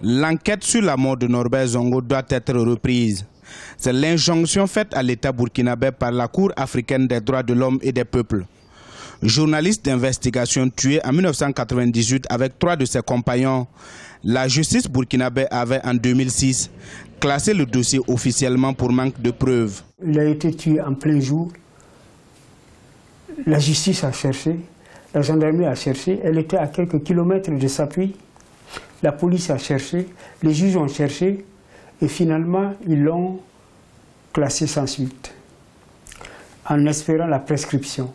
L'enquête sur la mort de Norbert Zongo doit être reprise. C'est l'injonction faite à l'État burkinabé par la Cour africaine des droits de l'homme et des peuples. Journaliste d'investigation tué en 1998 avec 3 de ses compagnons, la justice burkinabé avait en 2006 classé le dossier officiellement pour manque de preuves. Il a été tué en plein jour. La justice a cherché, la gendarmerie a cherché, elle était à quelques kilomètres de sa puits. La police a cherché, les juges ont cherché et finalement ils l'ont classé sans suite en espérant la prescription.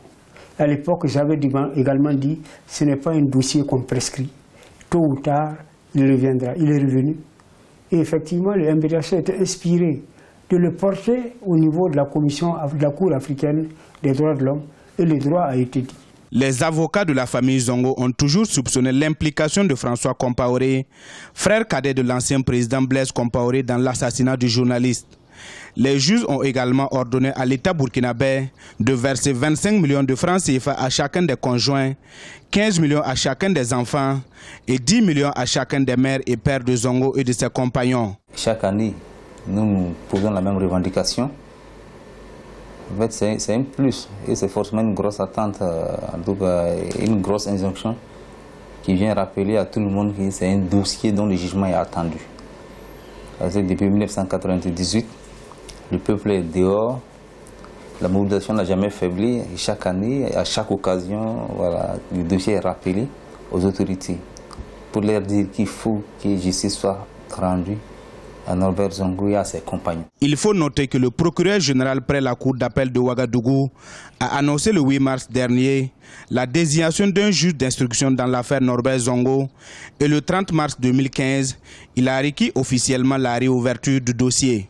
À l'époque, j'avais également dit ce n'est pas un dossier qu'on prescrit. Tôt ou tard, il reviendra. Il est revenu. Et effectivement, le MBDH était inspiré de le porter au niveau de la commission de la Cour africaine des droits de l'homme et le droit a été dit. Les avocats de la famille Zongo ont toujours soupçonné l'implication de François Compaoré, frère cadet de l'ancien président Blaise Compaoré, dans l'assassinat du journaliste. Les juges ont également ordonné à l'État burkinabé de verser 25 millions de francs CFA à chacun des conjoints, 15 millions à chacun des enfants et 10 millions à chacun des mères et pères de Zongo et de ses compagnons. Chaque année, nous posons la même revendication. En fait, c'est un plus et c'est forcément une grosse attente, en tout cas une grosse injonction qui vient rappeler à tout le monde que c'est un dossier dont le jugement est attendu. Parce que depuis 1998, le peuple est dehors, la mobilisation n'a jamais faibli et chaque année, à chaque occasion, voilà, le dossier est rappelé aux autorités pour leur dire qu'il faut que justice soit rendue à Norbert Zongo et à ses compagnons. Il faut noter que le procureur général près la cour d'appel de Ouagadougou a annoncé le 8 mars dernier la désignation d'un juge d'instruction dans l'affaire Norbert Zongo et le 30 mars 2015, il a requis officiellement la réouverture du dossier.